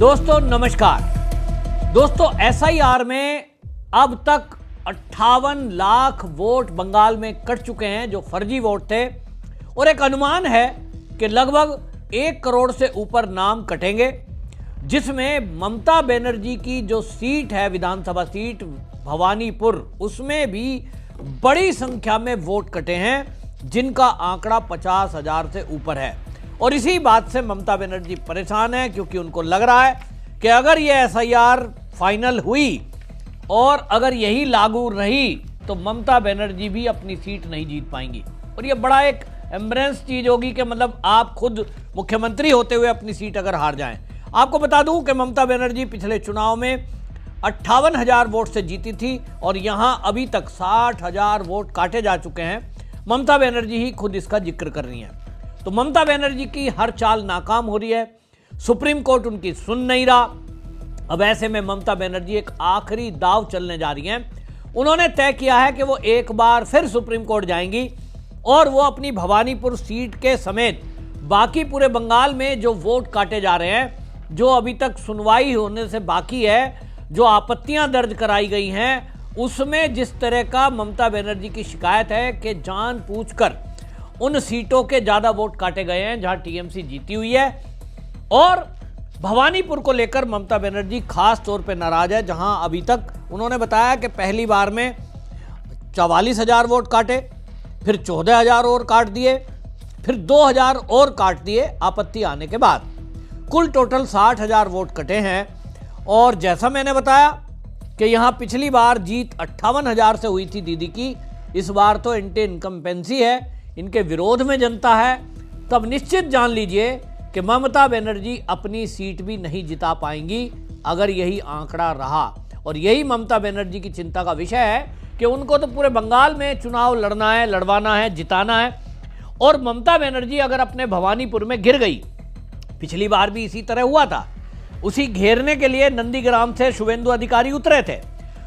दोस्तों नमस्कार। दोस्तों एसआईआर में अब तक 58 लाख वोट बंगाल में कट चुके हैं जो फर्जी वोट थे, और एक अनुमान है कि लगभग 1 करोड़ से ऊपर नाम कटेंगे, जिसमें ममता बनर्जी की जो सीट है विधानसभा सीट भवानीपुर, उसमें भी बड़ी संख्या में वोट कटे हैं जिनका आंकड़ा 50,000 से ऊपर है। और इसी बात से ममता बनर्जी परेशान है, क्योंकि उनको लग रहा है कि अगर ये एसआईआर फाइनल हुई और अगर यही लागू रही तो ममता बनर्जी भी अपनी सीट नहीं जीत पाएंगी। और ये बड़ा एक एम्बरेंस चीज होगी कि मतलब आप खुद मुख्यमंत्री होते हुए अपनी सीट अगर हार जाएं। आपको बता दूं कि ममता बनर्जी पिछले चुनाव में 58,000 वोट से जीती थी और यहां अभी तक 60,000 वोट काटे जा चुके हैं। ममता बनर्जी ही खुद इसका जिक्र कर रही हैं। तो ममता बनर्जी की हर चाल नाकाम हो रही है, सुप्रीम कोर्ट उनकी सुन नहीं रहा। अब ऐसे में ममता बनर्जी एक आखिरी दाव चलने जा रही हैं। उन्होंने तय किया है कि वो एक बार फिर सुप्रीम कोर्ट जाएंगी और वो अपनी भवानीपुर सीट के समेत बाकी पूरे बंगाल में जो वोट काटे जा रहे हैं, जो अभी तक सुनवाई होने से बाकी है, जो आपत्तियां दर्ज कराई गई हैं, उसमें जिस तरह का ममता बनर्जी की शिकायत है कि जानबूझकर उन सीटों के ज्यादा वोट काटे गए हैं जहां टीएमसी जीती हुई है। और भवानीपुर को लेकर ममता बनर्जी खास तौर पे नाराज है, जहां अभी तक उन्होंने बताया कि पहली बार में 44,000 वोट काटे, फिर 14,000 और काट दिए, फिर 2,000 और काट दिए आपत्ति आने के बाद। कुल टोटल 60,000 वोट कटे हैं। और जैसा मैंने बताया कि यहां पिछली बार जीत 58,000 से हुई थी दीदी की, इस बार तो एंटी इनकम्पेंसी है, इनके विरोध में जनता है। तब निश्चित जान लीजिए कि ममता बनर्जी अपनी सीट भी नहीं जिता पाएंगी अगर यही आंकड़ा रहा। और यही ममता बनर्जी की चिंता का विषय है कि उनको तो पूरे बंगाल में चुनाव लड़ना है, लड़वाना है, जिताना है। और ममता बनर्जी अगर अपने भवानीपुर में गिर गई, पिछली बार भी इसी तरह हुआ था, उसी घेरने के लिए नंदीग्राम से शुभेंदु अधिकारी उतरे थे,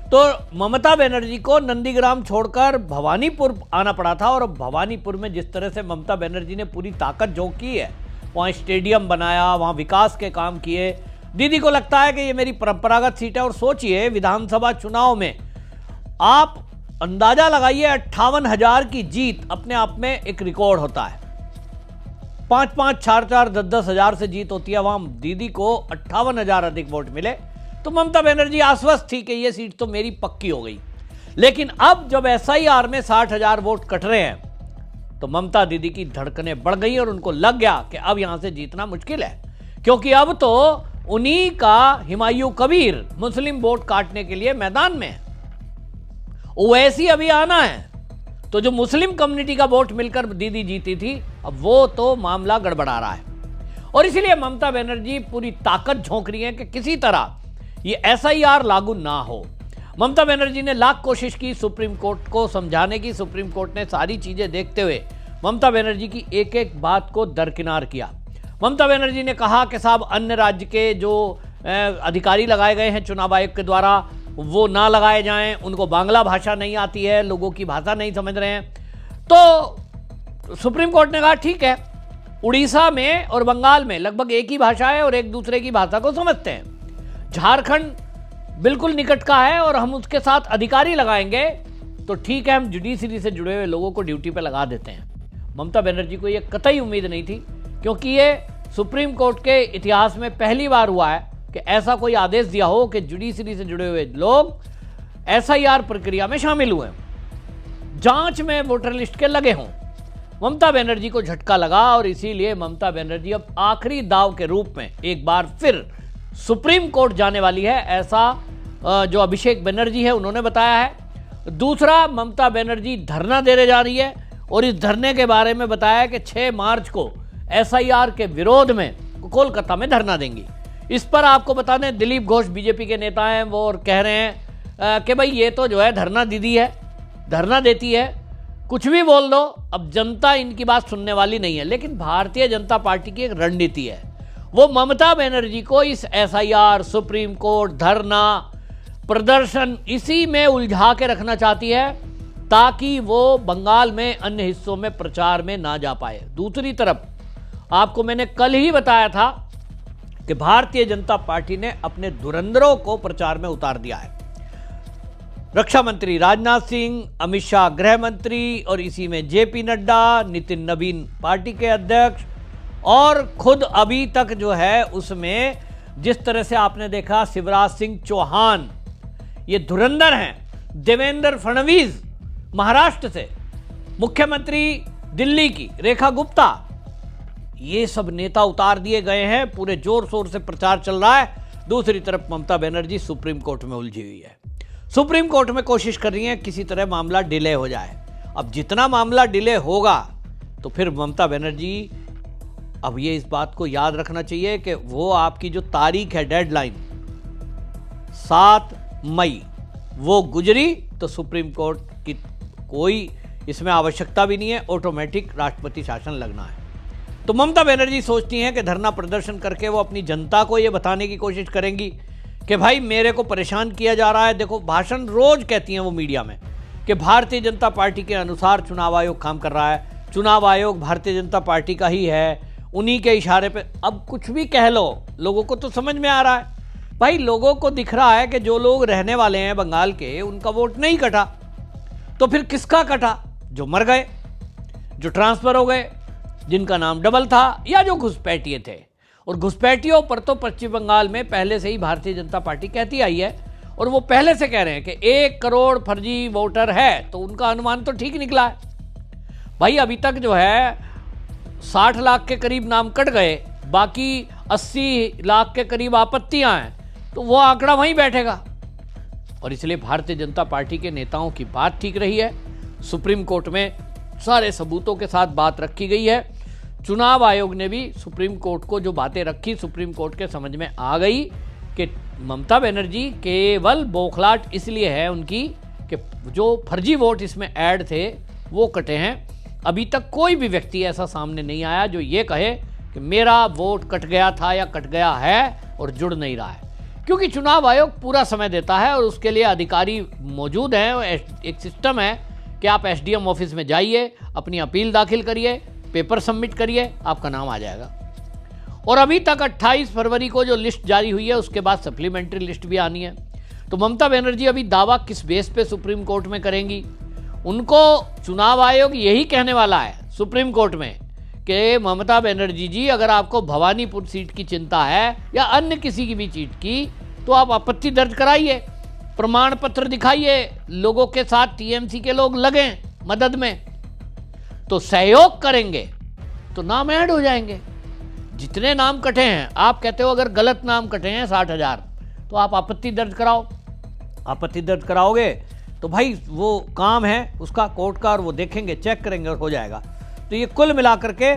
तो ममता बनर्जी को नंदीग्राम छोड़कर भवानीपुर आना पड़ा था। और भवानीपुर में जिस तरह से ममता बनर्जी ने पूरी ताकत झोंकी है, वहाँ स्टेडियम बनाया, वहाँ विकास के काम किए, दीदी को लगता है कि ये मेरी परंपरागत सीट है। और सोचिए विधानसभा चुनाव में आप अंदाजा लगाइए, 58,000 की जीत अपने आप में एक रिकॉर्ड होता है। 5-5, 4-4, 10-10 हजार से जीत होती है, वहां दीदी को 58,000 अधिक वोट मिले तो ममता बनर्जी आश्वस्त थी कि ये सीट तो मेरी पक्की हो गई। लेकिन अब जब एसआईआर में 60,000 वोट कट रहे हैं तो ममता दीदी की धड़कनें बढ़ गई और उनको लग गया कि अब यहां से जीतना मुश्किल है, क्योंकि अब तो उन्हीं का हिमायू कबीर मुस्लिम वोट काटने के लिए मैदान में है। ओवैसी अभी आना है, तो जो मुस्लिम कम्युनिटी का वोट मिलकर दीदी जीती थी, अब वो तो मामला गड़बड़ा रहा है। और इसलिए ममता बनर्जी पूरी ताकत झोंक रही है कि किसी तरह ये एसआईआर लागू ना हो। ममता बनर्जी ने लाख कोशिश की सुप्रीम कोर्ट को समझाने की। सुप्रीम कोर्ट ने सारी चीजें देखते हुए ममता बनर्जी की एक एक बात को दरकिनार किया। ममता बनर्जी ने कहा कि साहब अन्य राज्य के जो अधिकारी लगाए गए हैं चुनाव आयोग के द्वारा, वो ना लगाए जाएं, उनको बांग्ला भाषा नहीं आती है, लोगों की भाषा नहीं समझ रहे हैं। तो सुप्रीम कोर्ट ने कहा ठीक है, उड़ीसा में और बंगाल में लगभग एक ही भाषा है और एक दूसरे की भाषा को समझते हैं। झारखंड बिल्कुल निकट का है और हम उसके साथ अधिकारी लगाएंगे तो ठीक है, हम जुडिशरी से जुड़े हुए लोगों को ड्यूटी पे लगा देते हैं। ममता बनर्जी को यह कतई उम्मीद नहीं थी, क्योंकि ये सुप्रीम कोर्ट के इतिहास में पहली बार हुआ है कि ऐसा कोई आदेश दिया हो कि जुडिशरी से जुड़े हुए लोग एसआईआर प्रक्रिया में शामिल हुए, जांच में वोटर लिस्ट के लगे हों। ममता बनर्जी को झटका लगा और इसीलिए ममता बनर्जी अब आखिरी दाव के रूप में एक बार फिर सुप्रीम कोर्ट जाने वाली है, ऐसा जो अभिषेक बनर्जी है उन्होंने बताया है। दूसरा, ममता बनर्जी धरना देने जा रही है और इस धरने के बारे में बताया कि 6 मार्च को एसआईआर के विरोध में कोलकाता में धरना देंगी। इस पर आपको बता दें, दिलीप घोष बीजेपी के नेता हैं, वो और कह रहे हैं कि भाई ये तो जो है धरना दीदी है, धरना देती है, कुछ भी बोल दो, अब जनता इनकी बात सुनने वाली नहीं है। लेकिन भारतीय जनता पार्टी की एक रणनीति है, वो ममता बनर्जी को इस एसआईआर, सुप्रीम कोर्ट, धरना, प्रदर्शन, इसी में उलझा के रखना चाहती है ताकि वो बंगाल में अन्य हिस्सों में प्रचार में ना जा पाए। दूसरी तरफ आपको मैंने कल ही बताया था कि भारतीय जनता पार्टी ने अपने धुरंधरों को प्रचार में उतार दिया है। रक्षा मंत्री राजनाथ सिंह, अमित शाह गृह मंत्री और इसी में जेपी नड्डा, नितिन नवीन पार्टी के अध्यक्ष और खुद अभी तक जो है उसमें जिस तरह से आपने देखा शिवराज सिंह चौहान, ये धुरंधर हैं। देवेंद्र फडणवीस महाराष्ट्र से, मुख्यमंत्री दिल्ली की रेखा गुप्ता, ये सब नेता उतार दिए गए हैं। पूरे जोर शोर से प्रचार चल रहा है। दूसरी तरफ ममता बनर्जी सुप्रीम कोर्ट में उलझी हुई है। सुप्रीम कोर्ट में कोशिश कर रही है किसी तरह मामला डिले हो जाए। अब जितना मामला डिले होगा तो फिर ममता बनर्जी, अब ये इस बात को याद रखना चाहिए कि वो आपकी जो तारीख है, डेडलाइन 7 मई, वो गुजरी तो सुप्रीम कोर्ट की कोई इसमें आवश्यकता भी नहीं है, ऑटोमेटिक राष्ट्रपति शासन लगना है। तो ममता बनर्जी सोचती हैं कि धरना प्रदर्शन करके वो अपनी जनता को ये बताने की कोशिश करेंगी कि भाई मेरे को परेशान किया जा रहा है। देखो भाषण रोज कहती हैं वो मीडिया में कि भारतीय जनता पार्टी के अनुसार चुनाव आयोग काम कर रहा है, चुनाव आयोग भारतीय जनता पार्टी का ही है, उन्हीं के इशारे पे। अब कुछ भी कह लो, लोगों को तो समझ में आ रहा है। भाई लोगों को दिख रहा है कि जो लोग रहने वाले हैं बंगाल के, उनका वोट नहीं कटा, तो फिर किसका कटा? जो मर गए, जो ट्रांसफर हो गए, जिनका नाम डबल था, या जो घुसपैठिए थे। और घुसपैठियों पर तो पश्चिम बंगाल में पहले से ही भारतीय जनता पार्टी कहती आई है, और वो पहले से कह रहे हैं कि 1 करोड़ फर्जी वोटर है, तो उनका अनुमान तो ठीक निकला है। भाई अभी तक जो है 60 लाख के करीब नाम कट गए, बाकी 80 लाख के करीब आपत्तियां हैं, तो वो आंकड़ा वहीं बैठेगा। और इसलिए भारतीय जनता पार्टी के नेताओं की बात ठीक रही है। सुप्रीम कोर्ट में सारे सबूतों के साथ बात रखी गई है। चुनाव आयोग ने भी सुप्रीम कोर्ट को जो बातें रखी, सुप्रीम कोर्ट के समझ में आ गई कि ममता बनर्जी केवल बौखलाहट इसलिए है उनकी कि जो फर्जी वोट इसमें ऐड थे वो कटे हैं। अभी तक कोई भी व्यक्ति ऐसा सामने नहीं आया जो ये कहे कि मेरा वोट कट गया था या कट गया है और जुड़ नहीं रहा है, क्योंकि चुनाव आयोग पूरा समय देता है और उसके लिए अधिकारी मौजूद हैं। एक सिस्टम है कि आप एसडीएम ऑफिस में जाइए, अपनी अपील दाखिल करिए, पेपर सबमिट करिए, आपका नाम आ जाएगा। और अभी तक 28 फरवरी को जो लिस्ट जारी हुई है, उसके बाद सप्लीमेंट्री लिस्ट भी आनी है। तो ममता बनर्जी अभी दावा किस बेस पे सुप्रीम कोर्ट में करेंगी? उनको चुनाव आयोग यही कहने वाला है सुप्रीम कोर्ट में कि ममता बनर्जी जी, अगर आपको भवानीपुर सीट की चिंता है या अन्य किसी की भी सीट की, तो आप आपत्ति दर्ज कराइए, प्रमाण पत्र दिखाइए, लोगों के साथ टीएमसी के लोग लगें मदद में, तो सहयोग करेंगे तो नाम ऐड हो जाएंगे। जितने नाम कटे हैं, आप कहते हो अगर गलत नाम कटे हैं 60,000, तो आप आपत्ति दर्ज कराओ। आपत्ति दर्ज कराओगे तो भाई वो काम है उसका कोर्ट का, और वो देखेंगे, चेक करेंगे और हो जाएगा। तो ये कुल मिलाकर के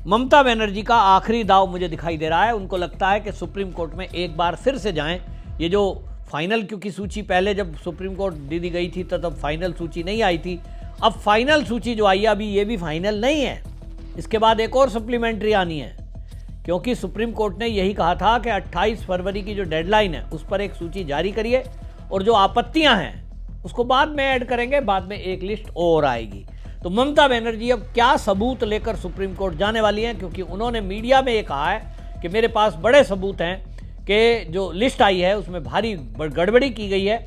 ममता बनर्जी का आखिरी दाव मुझे दिखाई दे रहा है। उनको लगता है कि सुप्रीम कोर्ट में एक बार फिर से जाएं। ये जो फाइनल, क्योंकि सूची पहले जब सुप्रीम कोर्ट दे दी गई थी तो तब फाइनल सूची नहीं आई थी। अब फाइनल सूची जो आई है अभी, ये भी फाइनल नहीं है। इसके बाद एक और सप्लीमेंट्री आनी है, क्योंकि सुप्रीम कोर्ट ने यही कहा था कि 28 फरवरी की जो डेडलाइन है उस पर एक सूची जारी करिए, और जो आपत्तियां हैं उसको बाद में ऐड करेंगे, बाद में एक लिस्ट और आएगी। तो ममता बनर्जी अब क्या सबूत लेकर सुप्रीम कोर्ट जाने वाली हैं, क्योंकि उन्होंने मीडिया में ये कहा है कि मेरे पास बड़े सबूत हैं कि जो लिस्ट आई है उसमें भारी गड़बड़ी की गई है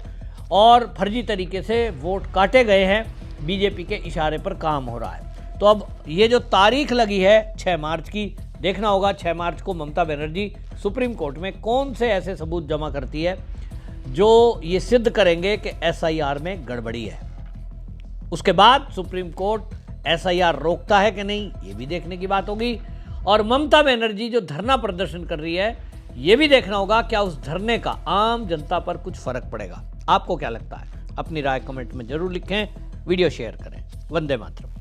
और फर्जी तरीके से वोट काटे गए हैं, बीजेपी के इशारे पर काम हो रहा है। तो अब ये जो तारीख लगी है 6 मार्च की, देखना होगा 6 मार्च को ममता बनर्जी सुप्रीम कोर्ट में कौन से ऐसे सबूत जमा करती है जो ये सिद्ध करेंगे कि एसआईआर में गड़बड़ी है। उसके बाद सुप्रीम कोर्ट एसआईआर रोकता है कि नहीं, ये भी देखने की बात होगी। और ममता बनर्जी जो धरना प्रदर्शन कर रही है, ये भी देखना होगा क्या उस धरने का आम जनता पर कुछ फर्क पड़ेगा। आपको क्या लगता है? अपनी राय कमेंट में जरूर लिखें, वीडियो शेयर करें। वंदे मातरम।